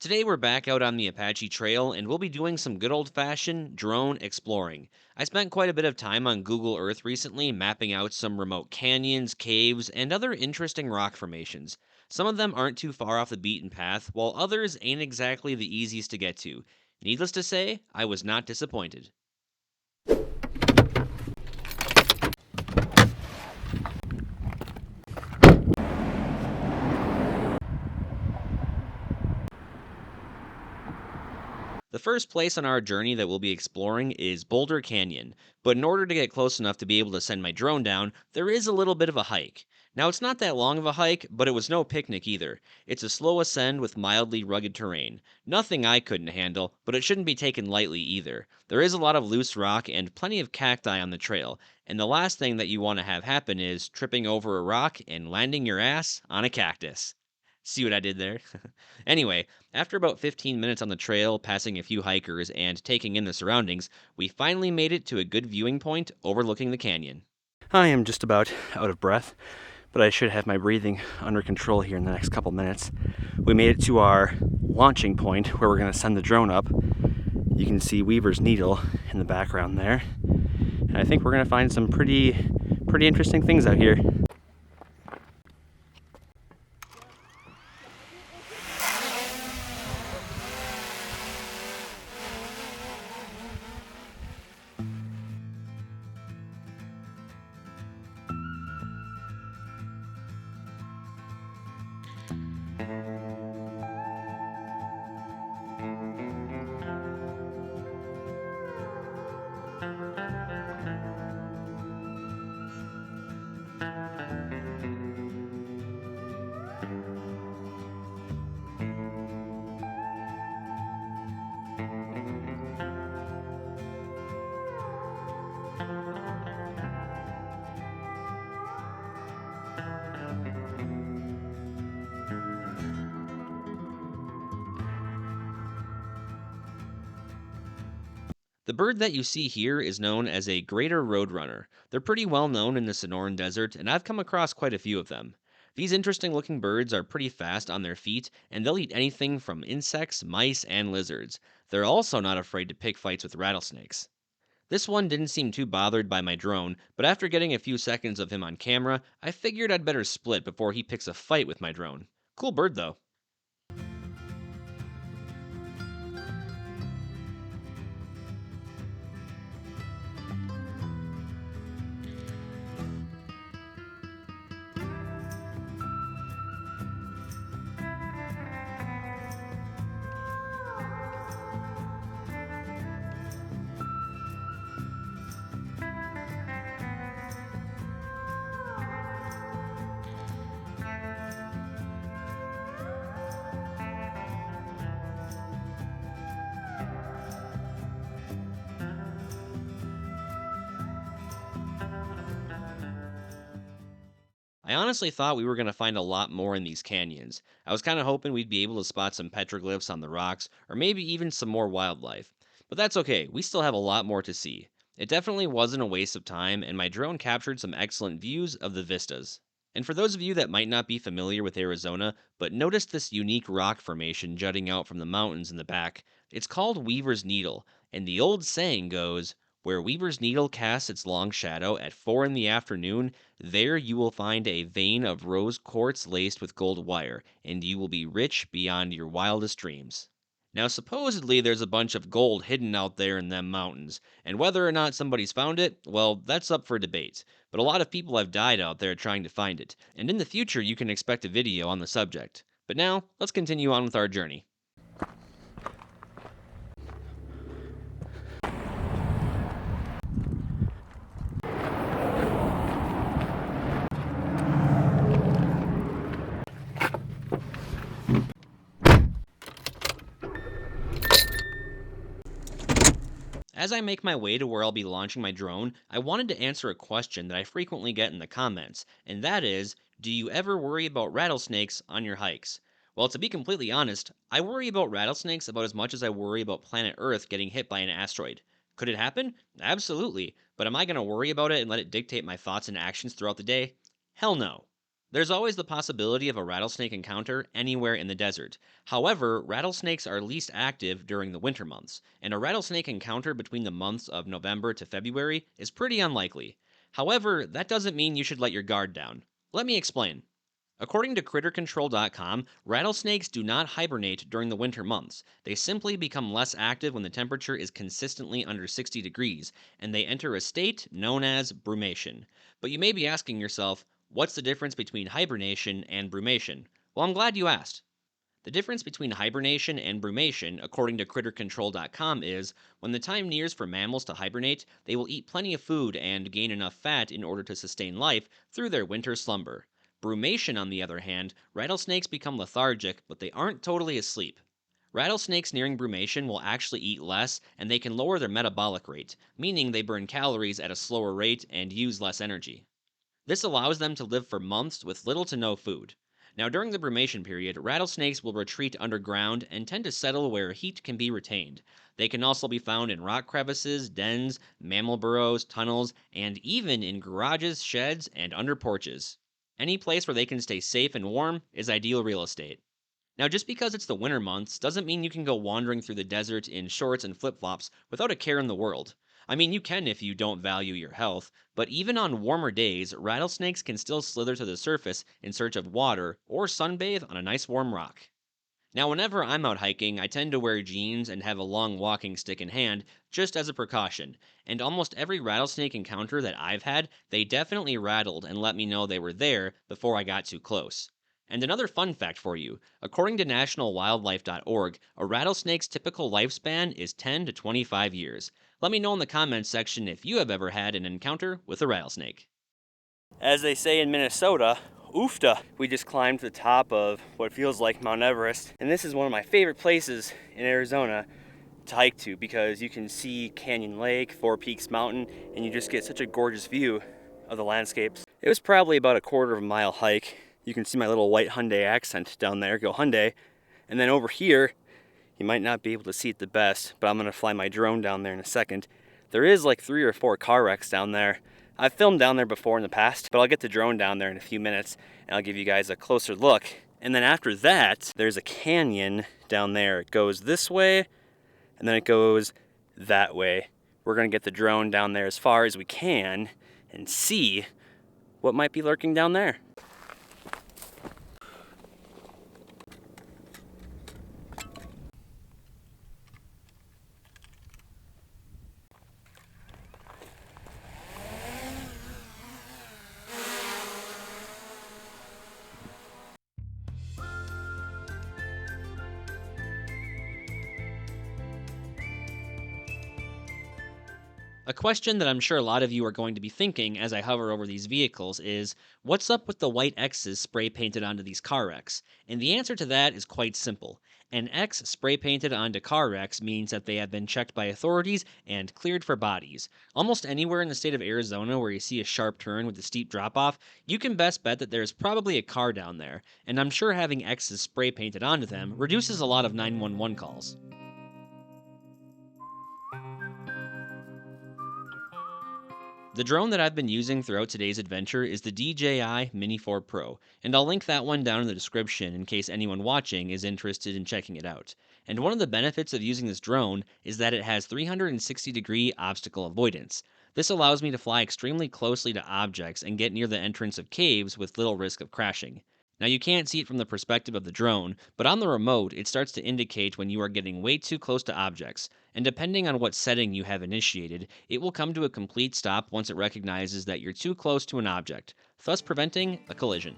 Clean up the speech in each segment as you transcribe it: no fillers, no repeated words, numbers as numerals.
Today we're back out on the Apache Trail and we'll be doing some good old fashioned drone exploring. I spent quite a bit of time on Google Earth recently mapping out some remote canyons, caves, and other interesting rock formations. Some of them aren't too far off the beaten path, while others ain't exactly the easiest to get to. Needless to say, I was not disappointed. The first place on our journey that we'll be exploring is Boulder Canyon, but in order to get close enough to be able to send my drone down, there is a little bit of a hike. Now, it's not that long of a hike, but it was no picnic either. It's a slow ascend with mildly rugged terrain. Nothing I couldn't handle, but it shouldn't be taken lightly either. There is a lot of loose rock and plenty of cacti on the trail, and the last thing that you want to have happen is tripping over a rock and landing your ass on a cactus. See what I did there? Anyway, after about 15 minutes on the trail, passing a few hikers, and taking in the surroundings, we finally made it to a good viewing point overlooking the canyon. I am just about out of breath, but I should have my breathing under control here in the next couple minutes. We made it to our launching point where we're going to send the drone up. You can see Weaver's Needle in the background there. And I think we're going to find some pretty interesting things out here. The bird that you see here is known as a greater roadrunner. They're pretty well known in the Sonoran Desert, and I've come across quite a few of them. These interesting looking birds are pretty fast on their feet, and they'll eat anything from insects, mice, and lizards. They're also not afraid to pick fights with rattlesnakes. This one didn't seem too bothered by my drone, but after getting a few seconds of him on camera, I figured I'd better split before he picks a fight with my drone. Cool bird though. I honestly thought we were going to find a lot more in these canyons. I was kind of hoping we'd be able to spot some petroglyphs on the rocks, or maybe even some more wildlife. But that's okay, we still have a lot more to see. It definitely wasn't a waste of time, and my drone captured some excellent views of the vistas. And for those of you that might not be familiar with Arizona, but noticed this unique rock formation jutting out from the mountains in the back, it's called Weaver's Needle, and the old saying goes, where Weaver's Needle casts its long shadow at 4 in the afternoon, there you will find a vein of rose quartz laced with gold wire, and you will be rich beyond your wildest dreams. Now, supposedly, there's a bunch of gold hidden out there in them mountains, and whether or not somebody's found it, well, that's up for debate. But a lot of people have died out there trying to find it, and in the future, you can expect a video on the subject. But now, let's continue on with our journey. As I make my way to where I'll be launching my drone, I wanted to answer a question that I frequently get in the comments, and that is, do you ever worry about rattlesnakes on your hikes? Well, to be completely honest, I worry about rattlesnakes about as much as I worry about planet Earth getting hit by an asteroid. Could it happen? Absolutely. But am I going to worry about it and let it dictate my thoughts and actions throughout the day? Hell no. There's always the possibility of a rattlesnake encounter anywhere in the desert. However, rattlesnakes are least active during the winter months, and a rattlesnake encounter between the months of November to February is pretty unlikely. However, that doesn't mean you should let your guard down. Let me explain. According to CritterControl.com, rattlesnakes do not hibernate during the winter months. They simply become less active when the temperature is consistently under 60 degrees, and they enter a state known as brumation. But you may be asking yourself, what's the difference between hibernation and brumation? Well, I'm glad you asked. The difference between hibernation and brumation, according to CritterControl.com, is when the time nears for mammals to hibernate, they will eat plenty of food and gain enough fat in order to sustain life through their winter slumber. Brumation, on the other hand, rattlesnakes become lethargic, but they aren't totally asleep. Rattlesnakes nearing brumation will actually eat less and they can lower their metabolic rate, meaning they burn calories at a slower rate and use less energy. This allows them to live for months with little to no food. Now, during the brumation period, rattlesnakes will retreat underground and tend to settle where heat can be retained. They can also be found in rock crevices, dens, mammal burrows, tunnels, and even in garages, sheds, and under porches. Any place where they can stay safe and warm is ideal real estate. Now, just because it's the winter months doesn't mean you can go wandering through the desert in shorts and flip flops without a care in the world. I mean, you can if you don't value your health, but even on warmer days, rattlesnakes can still slither to the surface in search of water or sunbathe on a nice warm rock. Now, whenever I'm out hiking, I tend to wear jeans and have a long walking stick in hand just as a precaution. And almost every rattlesnake encounter that I've had, they definitely rattled and let me know they were there before I got too close. And another fun fact for you, according to nationalwildlife.org, a rattlesnake's typical lifespan is 10 to 25 years. Let me know in the comments section if you have ever had an encounter with a rattlesnake. As they say in Minnesota, oofta. We just climbed to the top of what feels like Mount Everest, and this is one of my favorite places in Arizona to hike to because you can see Canyon Lake, Four Peaks Mountain, and you just get such a gorgeous view of the landscapes. It was probably about a quarter of a mile hike. You can see my little white Hyundai accent down there, go Hyundai. And then over here, you might not be able to see it the best, but I'm gonna fly my drone down there in a second. There is like 3 or 4 car wrecks down there. I've filmed down there before in the past, but I'll get the drone down there in a few minutes and I'll give you guys a closer look. And then after that, there's a canyon down there. It goes this way and then it goes that way. We're gonna get the drone down there as far as we can and see what might be lurking down there. A question that I'm sure a lot of you are going to be thinking as I hover over these vehicles is, what's up with the white X's spray painted onto these car wrecks? And the answer to that is quite simple. An X spray painted onto car wrecks means that they have been checked by authorities and cleared for bodies. Almost anywhere in the state of Arizona where you see a sharp turn with a steep drop off, you can best bet that there's probably a car down there, and I'm sure having X's spray painted onto them reduces a lot of 911 calls. The drone that I've been using throughout today's adventure is the DJI Mini 4 Pro, and I'll link that one down in the description in case anyone watching is interested in checking it out. And one of the benefits of using this drone is that it has 360-degree obstacle avoidance. This allows me to fly extremely closely to objects and get near the entrance of caves with little risk of crashing. Now, you can't see it from the perspective of the drone, but on the remote, it starts to indicate when you are getting way too close to objects, and depending on what setting you have initiated, it will come to a complete stop once it recognizes that you're too close to an object, thus preventing a collision.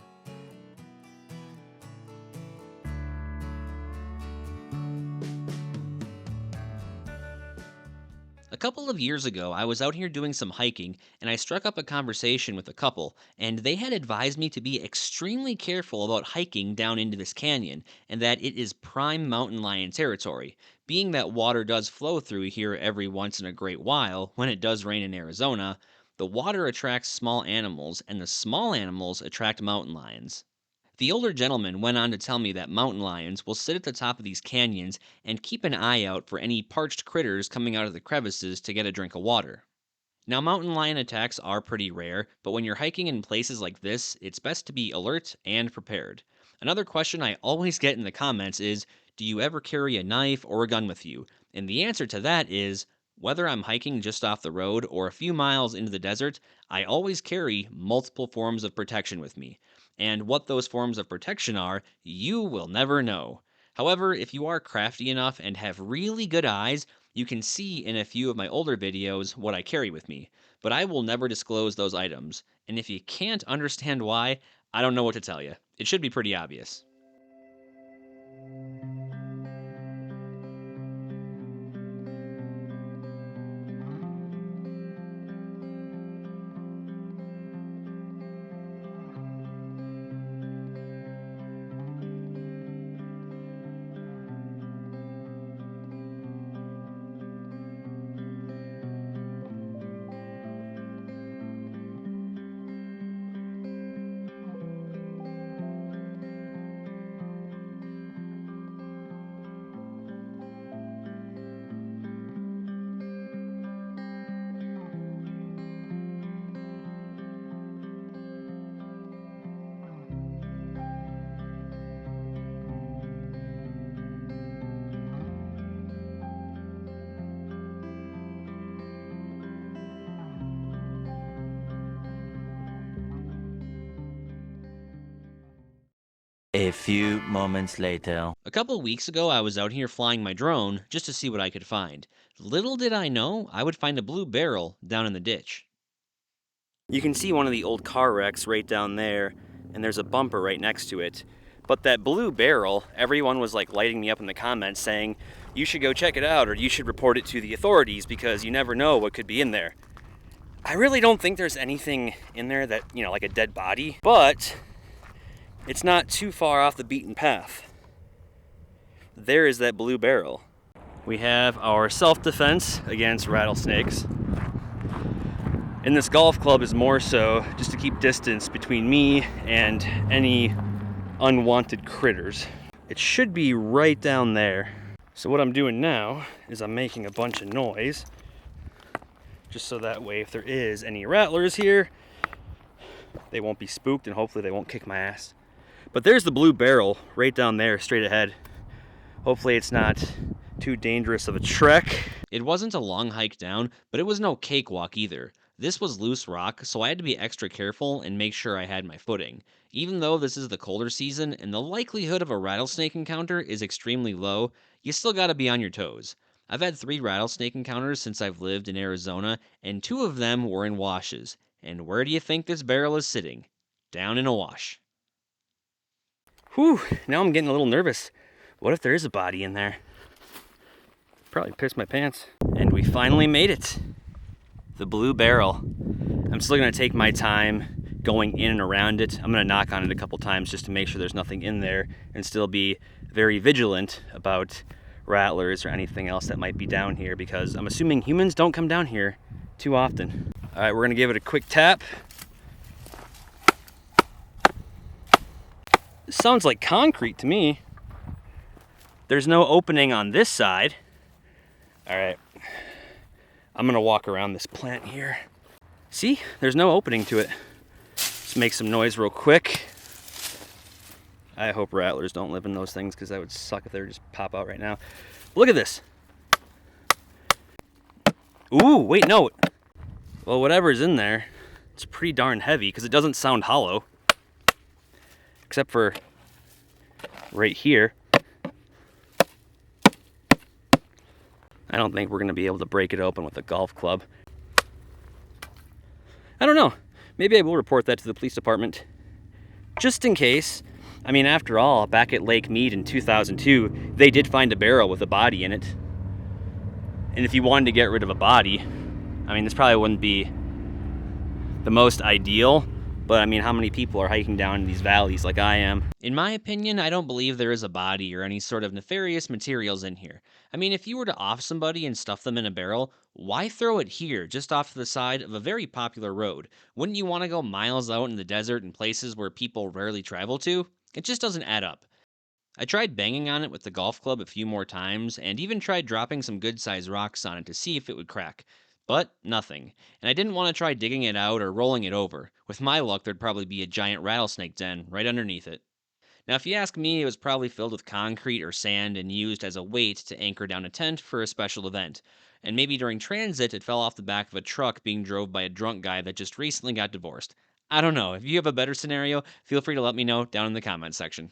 A couple of years ago, I was out here doing some hiking, and I struck up a conversation with a couple, and they had advised me to be extremely careful about hiking down into this canyon, and that it is prime mountain lion territory. Being that water does flow through here every once in a great while, when it does rain in Arizona, the water attracts small animals, and the small animals attract mountain lions. The older gentleman went on to tell me that mountain lions will sit at the top of these canyons and keep an eye out for any parched critters coming out of the crevices to get a drink of water. Now, mountain lion attacks are pretty rare, but when you're hiking in places like this, it's best to be alert and prepared. Another question I always get in the comments is, do you ever carry a knife or a gun with you? And the answer to that is, whether I'm hiking just off the road or a few miles into the desert, I always carry multiple forms of protection with me. And what those forms of protection are, you will never know. However, if you are crafty enough and have really good eyes, you can see in a few of my older videos what I carry with me, but I will never disclose those items. And if you can't understand why, I don't know what to tell you. It should be pretty obvious. A few moments later. A couple weeks ago, I was out here flying my drone just to see what I could find. Little did I know I would find a blue barrel down in the ditch. You can see one of the old car wrecks right down there, and there's a bumper right next to it. But that blue barrel, everyone was like lighting me up in the comments saying, you should go check it out or you should report it to the authorities because you never know what could be in there. I really don't think there's anything in there that, like a dead body, but it's not too far off the beaten path. There is that blue barrel. We have our self-defense against rattlesnakes. And this golf club is more so just to keep distance between me and any unwanted critters. It should be right down there. So what I'm doing now is I'm making a bunch of noise, just so that way if there is any rattlers here, they won't be spooked and hopefully they won't kick my ass. But there's the blue barrel right down there, straight ahead. Hopefully it's not too dangerous of a trek. It wasn't a long hike down, but it was no cakewalk either. This was loose rock, so I had to be extra careful and make sure I had my footing. Even though this is the colder season and the likelihood of a rattlesnake encounter is extremely low, you still gotta be on your toes. I've had 3 rattlesnake encounters since I've lived in Arizona, and 2 of them were in washes. And where do you think this barrel is sitting? Down in a wash. Whew, now I'm getting a little nervous. What if there is a body in there? Probably pissed my pants. And we finally made it. The blue barrel. I'm still gonna take my time going in and around it. I'm gonna knock on it a couple times just to make sure there's nothing in there and still be very vigilant about rattlers or anything else that might be down here because I'm assuming humans don't come down here too often. All right, we're gonna give it a quick tap. It sounds like concrete to me. There's no opening on this side. All right, I'm gonna walk around this plant here. See, there's no opening to it. Just make some noise real quick. I hope rattlers don't live in those things because that would suck if they were just pop out right now. Look at this. Ooh, wait, no. Well, whatever's in there, it's pretty darn heavy because it doesn't sound hollow. Except for right here. I don't think we're going to be able to break it open with a golf club. I don't know. Maybe I will report that to the police department. Just in case. I mean, after all, back at Lake Mead in 2002, they did find a barrel with a body in it. And if you wanted to get rid of a body, I mean, this probably wouldn't be the most ideal, but I mean, how many people are hiking down these valleys like I am? In my opinion, I don't believe there is a body or any sort of nefarious materials in here. I mean, if you were to off somebody and stuff them in a barrel, why throw it here, just off to the side of a very popular road? Wouldn't you want to go miles out in the desert and places where people rarely travel to? It just doesn't add up. I tried banging on it with the golf club a few more times, and even tried dropping some good sized rocks on it to see if it would crack. But nothing, and I didn't want to try digging it out or rolling it over. With my luck, there'd probably be a giant rattlesnake den right underneath it. Now, if you ask me, it was probably filled with concrete or sand and used as a weight to anchor down a tent for a special event. And maybe during transit, it fell off the back of a truck being drove by a drunk guy that just recently got divorced. I don't know. If you have a better scenario, feel free to let me know down in the comments section.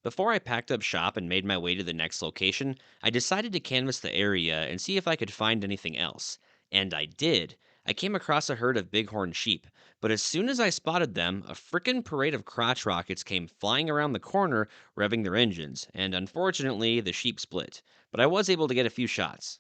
Before I packed up shop and made my way to the next location, I decided to canvass the area and see if I could find anything else. And I did. I came across a herd of bighorn sheep, but as soon as I spotted them, a frickin' parade of crotch rockets came flying around the corner, revving their engines, and unfortunately, the sheep split. But I was able to get a few shots.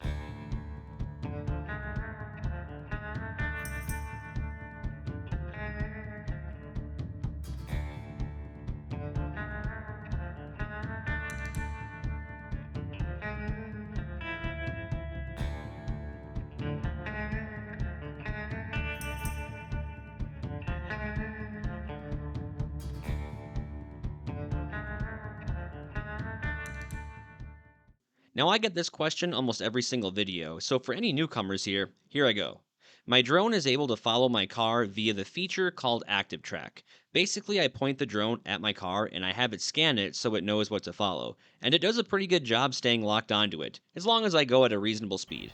Now, I get this question almost every single video, so for any newcomers here I go. My drone is able to follow my car via the feature called Active Track. Basically, I point the drone at my car and I have it scan it so it knows what to follow, and it does a pretty good job staying locked onto it, as long as I go at a reasonable speed.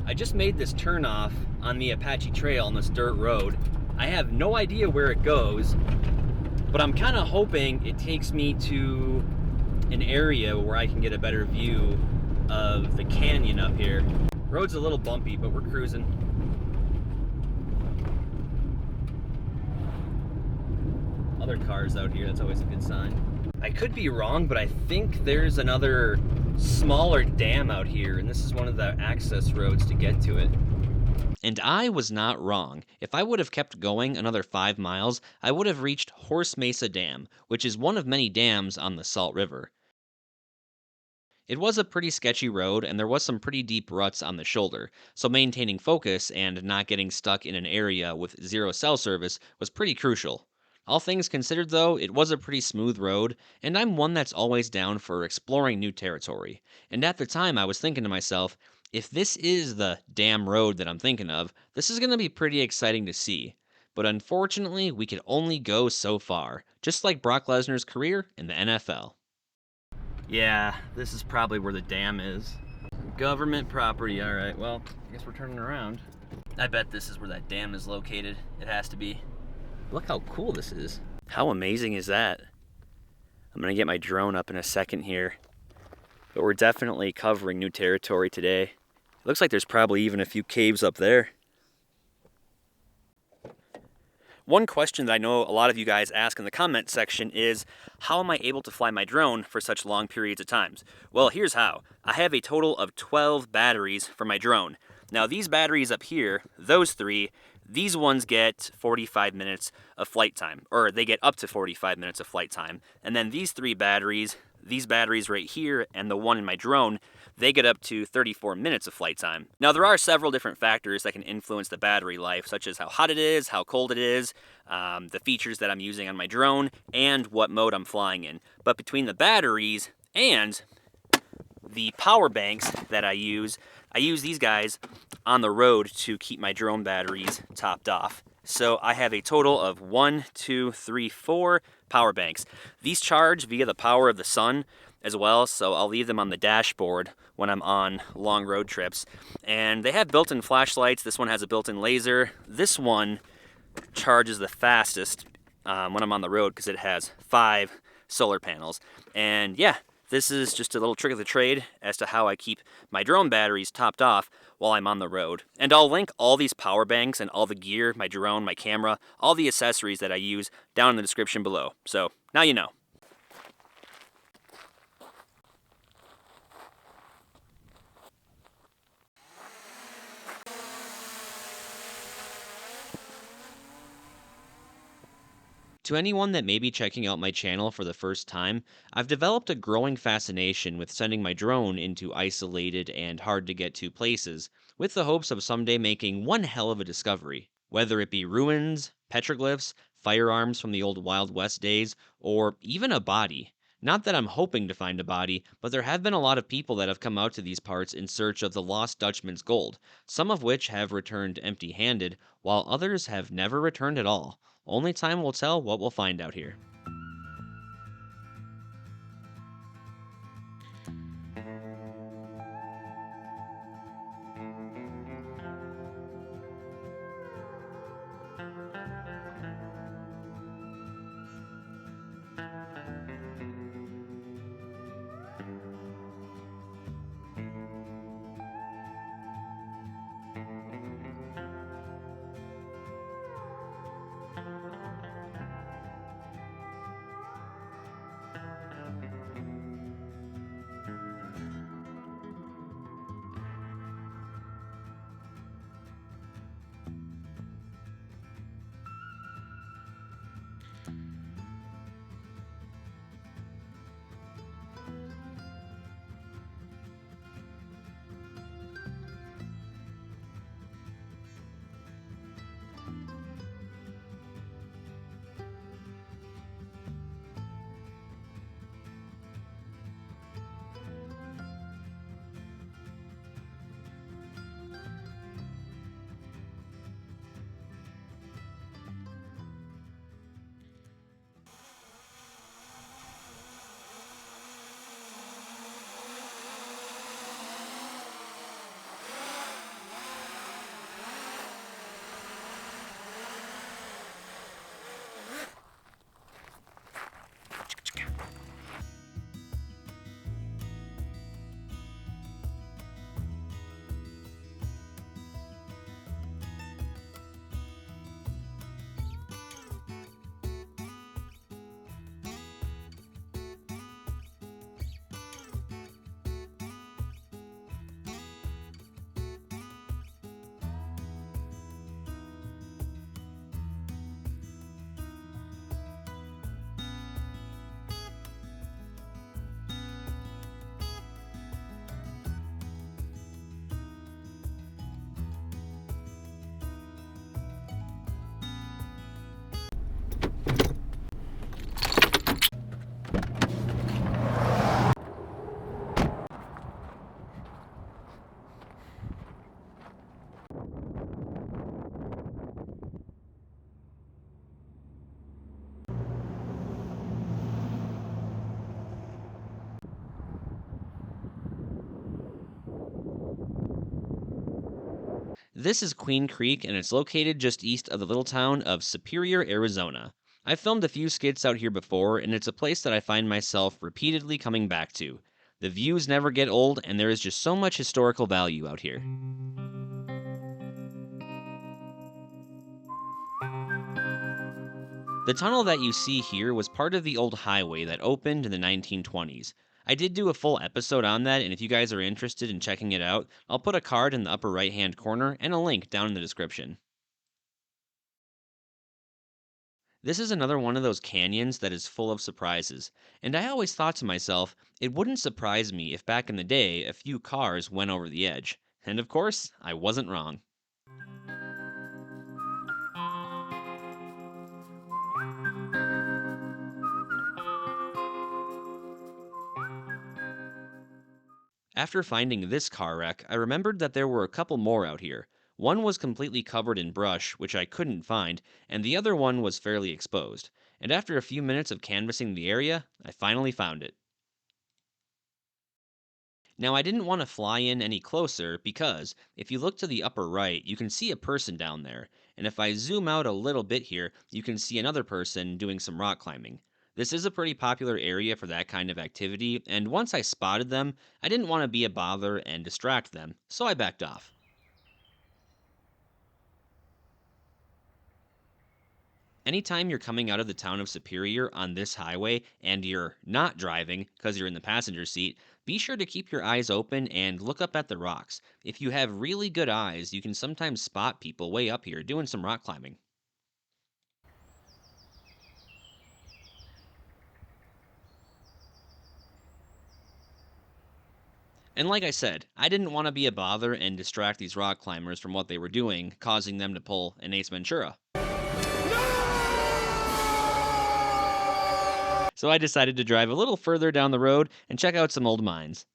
I just made this turnoff on the Apache Trail on this dirt road. I have no idea where it goes, but I'm kind of hoping it takes me to an area where I can get a better view of the canyon up here. Road's a little bumpy, but we're cruising. Other cars out here, that's always a good sign. I could be wrong, but I think there's another smaller dam out here, and this is one of the access roads to get to it. And I was not wrong. If I would have kept going another 5 miles, I would have reached Horse Mesa Dam, which is one of many dams on the Salt River. It was a pretty sketchy road, and there was some pretty deep ruts on the shoulder, so maintaining focus and not getting stuck in an area with zero cell service was pretty crucial. All things considered, though, it was a pretty smooth road, and I'm one that's always down for exploring new territory. And at the time, I was thinking to myself, if this is the damn road that I'm thinking of, this is going to be pretty exciting to see. But unfortunately, we could only go so far, just like Brock Lesnar's career in the NFL. Yeah, this is probably where the dam is. Government property, alright, well, I guess we're turning around. I bet this is where that dam is located. It has to be. Look how cool this is. How amazing is that? I'm gonna get my drone up in a second here. But we're definitely covering new territory today. It looks like there's probably even a few caves up there. One question that I know a lot of you guys ask in the comment section is, how am I able to fly my drone for such long periods of times? Well, here's how. I have a total of 12 batteries for my drone. Now these batteries up here, those three, these ones get 45 minutes of flight time, or they get up to 45 minutes of flight time. And then these these batteries right here, and the one in my drone, they get up to 34 minutes of flight time. Now, there are several different factors that can influence the battery life, such as how hot it is, how cold it is, the features that I'm using on my drone, and what mode I'm flying in. But between the batteries and the power banks that I use these guys on the road to keep my drone batteries topped off. So I have a total of 1, 2, 3, 4 power banks. These charge via the power of the sun as well, so I'll leave them on the dashboard when I'm on long road trips. And they have built-in flashlights. This one has a built-in laser. This one charges the fastest when I'm on the road because it has 5 solar panels. And yeah, this is just a little trick of the trade as to how I keep my drone batteries topped off while I'm on the road. And I'll link all these power banks and all the gear, my drone, my camera, all the accessories that I use down in the description below. So now you know. To anyone that may be checking out my channel for the first time, I've developed a growing fascination with sending my drone into isolated and hard to get to places, with the hopes of someday making one hell of a discovery. Whether it be ruins, petroglyphs, firearms from the old Wild West days, or even a body. Not that I'm hoping to find a body, but there have been a lot of people that have come out to these parts in search of the lost Dutchman's gold, some of which have returned empty handed, while others have never returned at all. Only time will tell what we'll find out here. This is Queen Creek, and it's located just east of the little town of Superior, Arizona. I've filmed a few skits out here before, and it's a place that I find myself repeatedly coming back to. The views never get old, and there is just so much historical value out here. The tunnel that you see here was part of the old highway that opened in the 1920s. I did do a full episode on that, and if you guys are interested in checking it out, I'll put a card in the upper right hand corner and a link down in the description. This is another one of those canyons that is full of surprises, and I always thought to myself, it wouldn't surprise me if back in the day a few cars went over the edge. And of course, I wasn't wrong. After finding this car wreck, I remembered that there were a couple more out here. One was completely covered in brush, which I couldn't find, and the other one was fairly exposed. And after a few minutes of canvassing the area, I finally found it. Now, I didn't want to fly in any closer because if you look to the upper right, you can see a person down there. And if I zoom out a little bit here, you can see another person doing some rock climbing. This is a pretty popular area for that kind of activity, and once I spotted them, I didn't want to be a bother and distract them, so I backed off. Anytime you're coming out of the town of Superior on this highway and you're not driving because you're in the passenger seat, be sure to keep your eyes open and look up at the rocks. If you have really good eyes, you can sometimes spot people way up here doing some rock climbing. And like I said, I didn't want to be a bother and distract these rock climbers from what they were doing, causing them to pull an Ace Ventura. so I decided to drive a little further down the road and check out some old mines.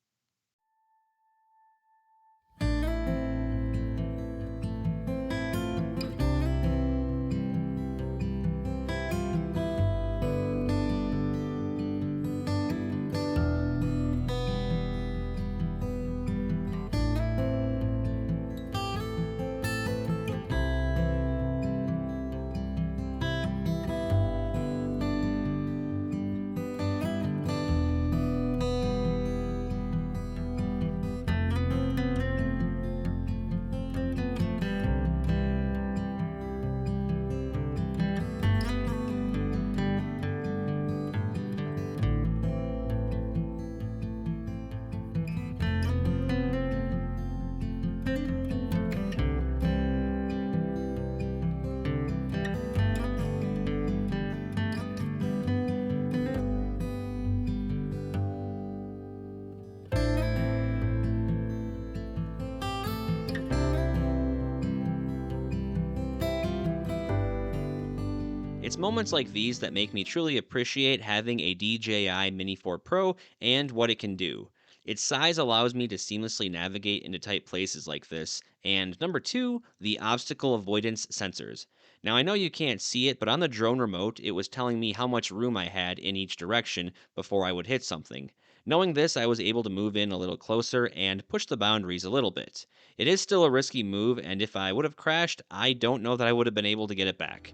It's moments like these that make me truly appreciate having a DJI Mini 4 Pro and what it can do. Its size allows me to seamlessly navigate into tight places like this, and number two, the obstacle avoidance sensors. Now, I know you can't see it, but on the drone remote, it was telling me how much room I had in each direction before I would hit something. Knowing this, I was able to move in a little closer and push the boundaries a little bit. It is still a risky move, and if I would have crashed, I don't know that I would have been able to get it back.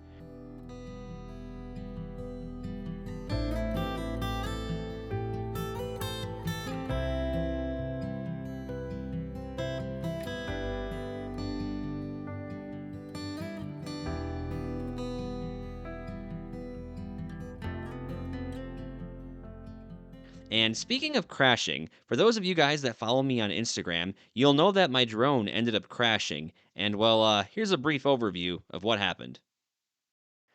And speaking of crashing, for those of you guys that follow me on Instagram, you'll know that my drone ended up crashing. And well, here's a brief overview of what happened.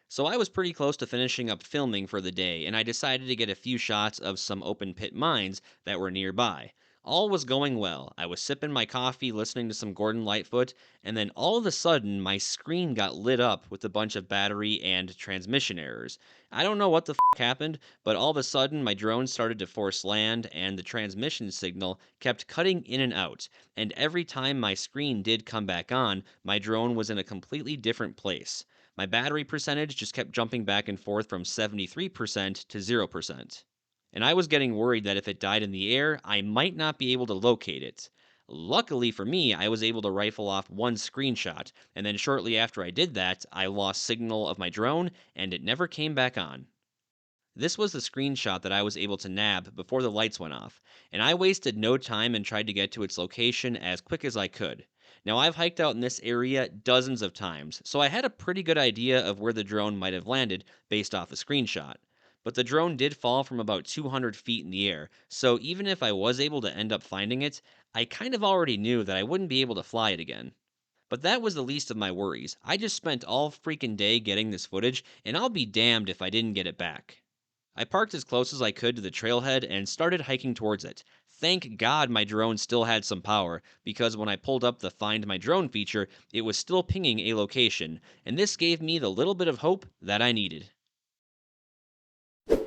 So I was pretty close to finishing up filming for the day, and I decided to get a few shots of some open pit mines that were nearby. All was going well. I was sipping my coffee, listening to some Gordon Lightfoot, and then all of a sudden my screen got lit up with a bunch of battery and transmission errors. I don't know what the happened, but all of a sudden my drone started to force land and the transmission signal kept cutting in and out. And every time my screen did come back on, my drone was in a completely different place. My battery percentage just kept jumping back and forth from 73% to 0%. And I was getting worried that if it died in the air, I might not be able to locate it. Luckily for me, I was able to rifle off one screenshot, and then shortly after I did that, I lost signal of my drone and it never came back on. This was the screenshot that I was able to nab before the lights went off, and I wasted no time and tried to get to its location as quick as I could. Now, I've hiked out in this area dozens of times, so I had a pretty good idea of where the drone might have landed based off the screenshot. But the drone did fall from about 200 feet in the air, so even if I was able to end up finding it, I kind of already knew that I wouldn't be able to fly it again. But that was the least of my worries. I just spent all freaking day getting this footage, and I'll be damned if I didn't get it back. I parked as close as I could to the trailhead and started hiking towards it. Thank God my drone still had some power, because when I pulled up the Find My Drone feature, it was still pinging a location, and this gave me the little bit of hope that I needed.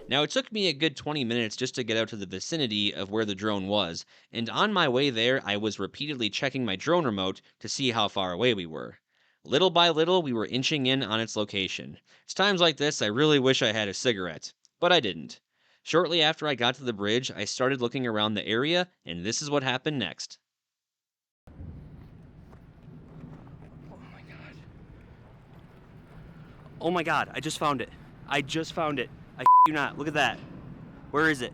Now, it took me a good 20 minutes just to get out to the vicinity of where the drone was, and on my way there, I was repeatedly checking my drone remote to see how far away we were. Little by little, we were inching in on its location. It's times like this I really wish I had a cigarette, but I didn't. Shortly after I got to the bridge, I started looking around the area, and this is what happened next. Oh my god. Oh my god, I just found it. I just found it. I you not. Look at that. Where is it?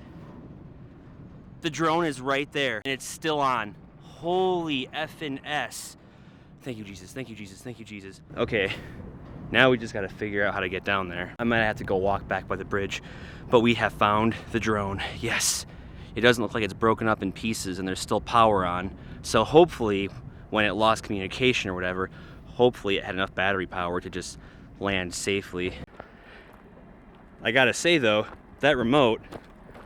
The drone is right there, and it's still on. Holy effing S. Thank you, Jesus. Thank you, Jesus. Thank you, Jesus. Okay, now we just gotta figure out how to get down there. I might have to go walk back by the bridge, but we have found the drone. Yes. It doesn't look like it's broken up in pieces and there's still power on. So hopefully, when it lost communication or whatever, hopefully it had enough battery power to just land safely. I gotta say though, that remote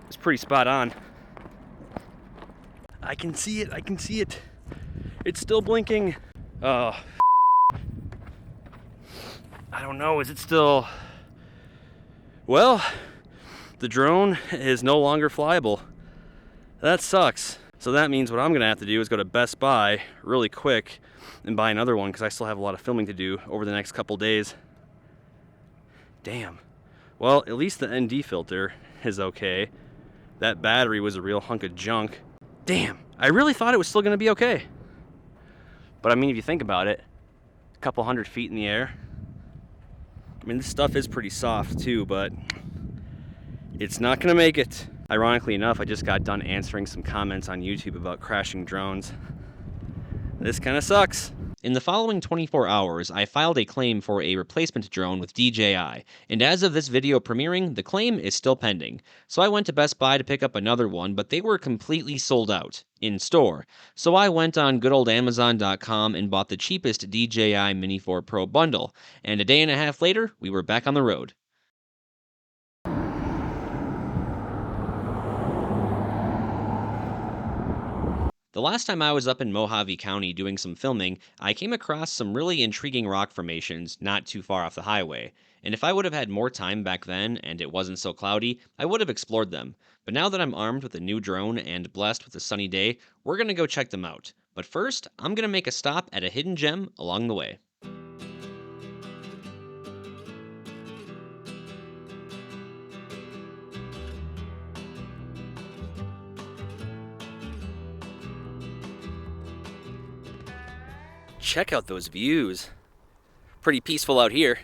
is pretty spot on. I can see it, I can see it. It's still blinking. Oh, I don't know, is it still... Well, The drone is no longer flyable. That sucks. So that means what I'm gonna have to do is go to Best Buy really quick and buy another one because I still have a lot of filming to do over the next couple days. Damn. Well, at least the ND filter is okay. That battery was a real hunk of junk. Damn, I really thought it was still gonna be okay. But I mean, if you think about it, a couple 100 feet in the air. I mean, this stuff is pretty soft too, but it's not gonna make it. Ironically enough, I just got done answering some comments on YouTube about crashing drones. This kind of sucks. In the following 24 hours, I filed a claim for a replacement drone with DJI, and as of this video premiering, the claim is still pending. So I went to Best Buy to pick up another one, but they were completely sold out, in store. So I went on good old Amazon.com and bought the cheapest DJI Mini 4 Pro bundle, and a day and a half later, we were back on the road. The last time I was up in Mojave County doing some filming, I came across some really intriguing rock formations not too far off the highway. And if I would have had more time back then and it wasn't so cloudy, I would have explored them. But now that I'm armed with a new drone and blessed with a sunny day, we're gonna go check them out. But first, I'm gonna make a stop at a hidden gem along the way. Check out those views. Pretty peaceful out here.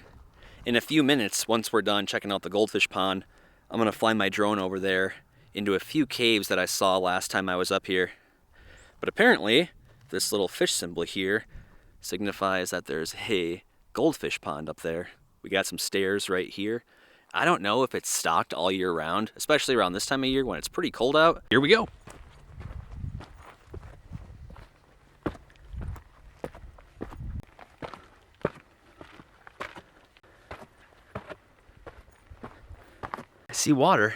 In a few minutes, once we're done checking out the goldfish pond, I'm gonna fly my drone over there into a few caves that I saw last time I was up here. But apparently, this little fish symbol here signifies that there's a goldfish pond up there. We got some stairs right here. I don't know if it's stocked all year round, especially around this time of year when it's pretty cold out. Here we go. I see water.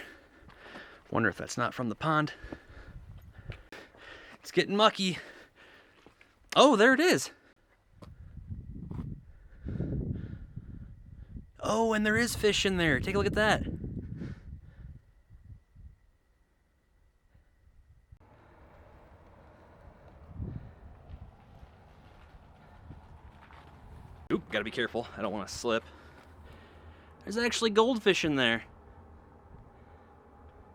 Wonder if that's not from the pond. It's getting mucky. Oh, there it is. Oh, and there is fish in there. Take a look at that. Oop, gotta be careful. I don't want to slip. There's actually goldfish in there.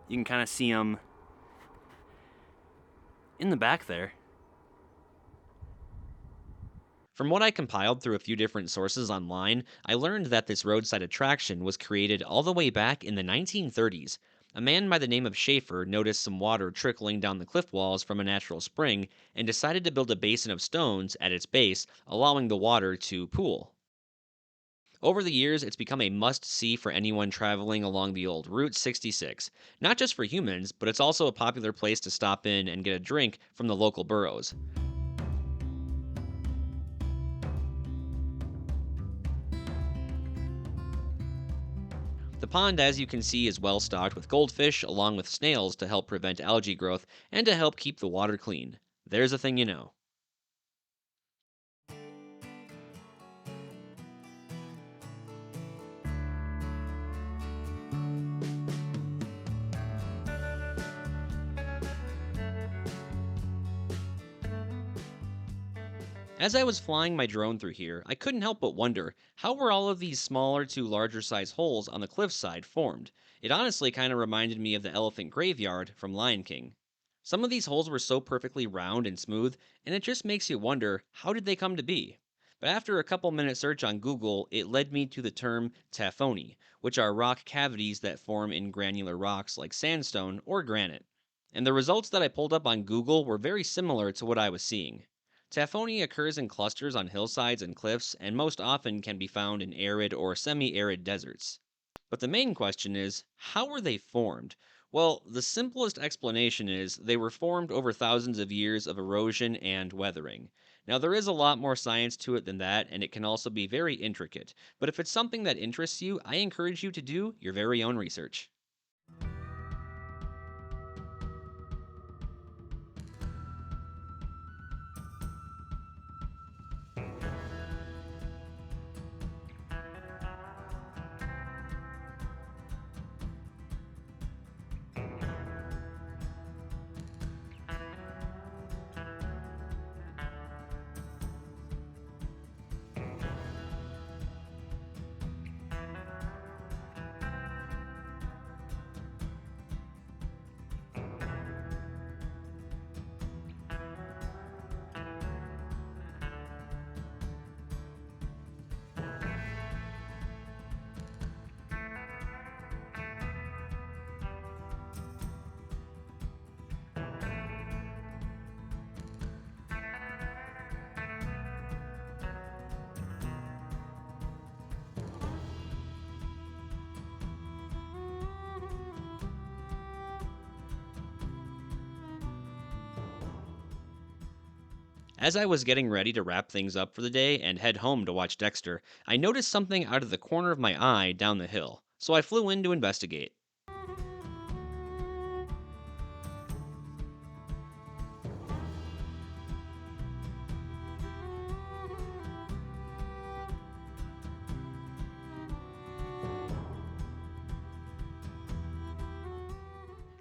You can kind of see them in the back there. From what I compiled through a few different sources online, I learned that this roadside attraction was created all the way back in the 1930s. A man by the name of Schaefer noticed some water trickling down the cliff walls from a natural spring and decided to build a basin of stones at its base, allowing the water to pool. Over the years, it's become a must-see for anyone traveling along the old Route 66. Not just for humans, but it's also a popular place to stop in and get a drink from the local burros. The pond, as you can see, is well stocked with goldfish along with snails to help prevent algae growth and to help keep the water clean. There's a thing you know. As I was flying my drone through here, I couldn't help but wonder, how were all of these smaller to larger size holes on the cliffside formed? It honestly kind of reminded me of the elephant graveyard from Lion King. Some of these holes were so perfectly round and smooth, and it just makes you wonder, how did they come to be? But after a couple minute search on Google, it led me to the term Tafoni, which are rock cavities that form in granular rocks like sandstone or granite. And the results that I pulled up on Google were very similar to what I was seeing. Tafoni occurs in clusters on hillsides and cliffs, and most often can be found in arid or semi-arid deserts. But the main question is, how were they formed? Well, the simplest explanation is they were formed over thousands of years of erosion and weathering. Now, there is a lot more science to it than that, and it can also be very intricate. But if it's something that interests you, I encourage you to do your very own research. As I was getting ready to wrap things up for the day and head home to watch Dexter, I noticed something out of the corner of my eye down the hill, so I flew in to investigate.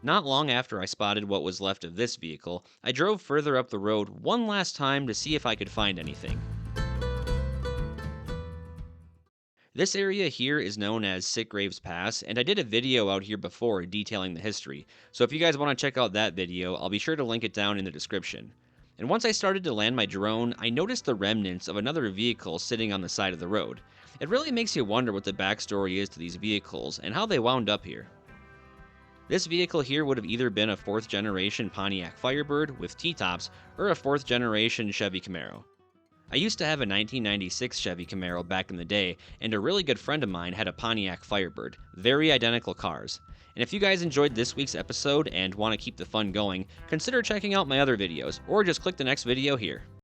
Not long after I spotted what was left of this vehicle, I drove further up the road one last time to see if I could find anything. This area here is known as Sitgraves Pass, and I did a video out here before detailing the history, so if you guys want to check out that video, I'll be sure to link it down in the description. And once I started to land my drone, I noticed the remnants of another vehicle sitting on the side of the road. It really makes you wonder what the backstory is to these vehicles and how they wound up here. This vehicle here would have either been a 4th generation Pontiac Firebird with T-tops or a 4th generation Chevy Camaro. I used to have a 1996 Chevy Camaro back in the day, and a really good friend of mine had a Pontiac Firebird. Very identical cars. And if you guys enjoyed this week's episode and want to keep the fun going, consider checking out my other videos, or just click the next video here.